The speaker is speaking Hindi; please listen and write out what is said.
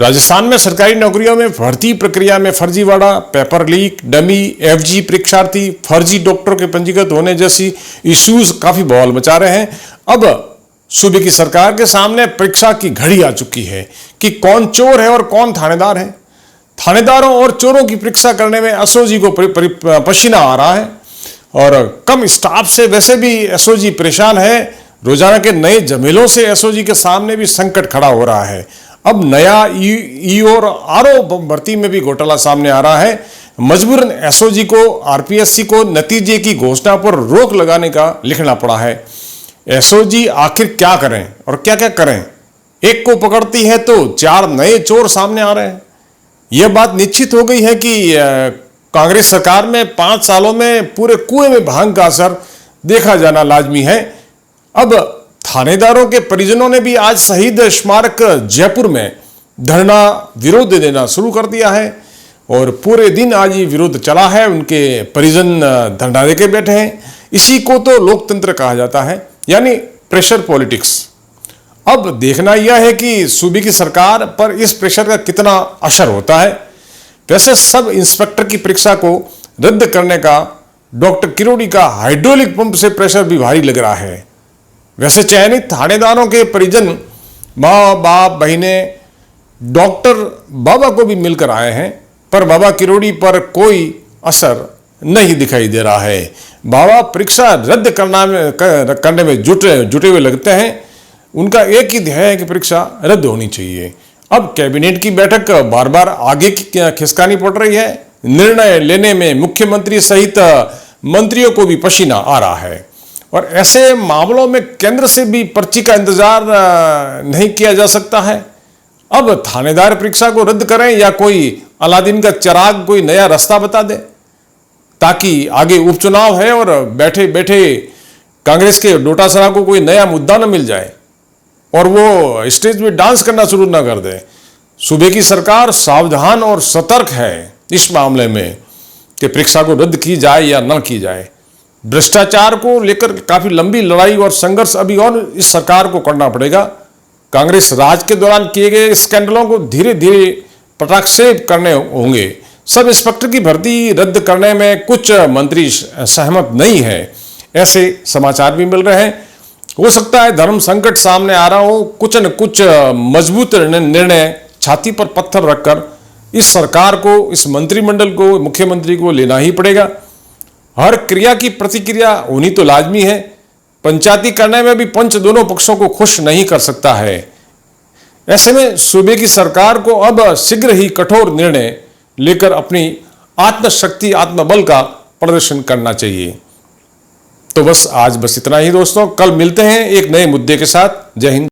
राजस्थान में सरकारी नौकरियों में भर्ती प्रक्रिया में फर्जीवाड़ा, पेपर लीक, डमी, एफजी परीक्षार्थी, फर्जी डॉक्टरों के पंजीकृत होने जैसी इश्यूज काफी बवाल मचा रहे हैं। अब सूबे की सरकार के सामने परीक्षा की घड़ी आ चुकी है कि कौन चोर है और कौन थानेदार है। थानेदारों और चोरों की परीक्षा करने में एसओजी को पसीना आ रहा है और कम स्टाफ से वैसे भी एसओजी परेशान है। रोजाना के नए झमेलों से एसओजी के सामने भी संकट खड़ा हो रहा है। अब नया ई और आरओ भर्ती में भी घोटाला सामने आ रहा है। मजबूरन एसओजी को आरपीएससी को नतीजे की घोषणा पर रोक लगाने का लिखना पड़ा है। एसओजी आखिर क्या करें और क्या क्या करें? एक को पकड़ती है तो 4 नए चोर सामने आ रहे हैं। यह बात निश्चित हो गई है कि कांग्रेस सरकार में 5 सालों में पूरे कुएं में भांग का असर देखा जाना लाजमी है। अब थानेदारों के परिजनों ने भी आज शहीद स्मारक जयपुर में धरना विरोध देना शुरू कर दिया है और पूरे दिन आज ये विरोध चला है। उनके परिजन धरना देके बैठे हैं। इसी को तो लोकतंत्र कहा जाता है, यानी प्रेशर पॉलिटिक्स। अब देखना यह है कि सूबे की सरकार पर इस प्रेशर का कितना असर होता है। वैसे सब इंस्पेक्टर की परीक्षा को रद्द करने का डॉक्टर किरोड़ी का हाइड्रोलिक पंप से प्रेशर भी भारी लग रहा है। वैसे चयनित थानेदारों के परिजन माँ बाप बहनें डॉक्टर बाबा को भी मिलकर आए हैं, पर बाबा किरोड़ी पर कोई असर नहीं दिखाई दे रहा है। बाबा परीक्षा रद्द करने में जुटे हुए लगते हैं। उनका एक ही ध्येय है कि परीक्षा रद्द होनी चाहिए। अब कैबिनेट की बैठक बार बार आगे खिसकानी पड़ रही है। निर्णय लेने में मुख्यमंत्री सहित मंत्रियों को भी पसीना आ रहा है और ऐसे मामलों में केंद्र से भी पर्ची का इंतजार नहीं किया जा सकता है। अब थानेदार परीक्षा को रद्द करें या कोई अलादीन का चिराग कोई नया रास्ता बता दे, ताकि आगे उपचुनाव है और बैठे बैठे कांग्रेस के डोटासरा को कोई नया मुद्दा न मिल जाए और वो स्टेज में डांस करना शुरू ना कर दे। सूबे की सरकार सावधान और सतर्क है इस मामले में कि परीक्षा को रद्द की जाए या न की जाए। भ्रष्टाचार को लेकर काफी लंबी लड़ाई और संघर्ष अभी और इस सरकार को करना पड़ेगा। कांग्रेस राज के दौरान किए गए स्कैंडलों को धीरे धीरे पटाख से करने होंगे। सब इंस्पेक्टर की भर्ती रद्द करने में कुछ मंत्री सहमत नहीं है, ऐसे समाचार भी मिल रहे हैं। हो सकता है धर्म संकट सामने आ रहा हो, कुछ न कुछ मजबूत निर्णय छाती पर पत्थर रखकर इस सरकार को, इस मंत्रिमंडल को, मुख्यमंत्री को लेना ही पड़ेगा। हर क्रिया की प्रतिक्रिया होनी तो लाजमी है। पंचायती करने में भी पंच दोनों पक्षों को खुश नहीं कर सकता है। ऐसे में सूबे की सरकार को अब शीघ्र ही कठोर निर्णय लेकर अपनी आत्मशक्ति, आत्मबल का प्रदर्शन करना चाहिए। तो बस आज इतना ही दोस्तों। कल मिलते हैं एक नए मुद्दे के साथ। जय हिंद।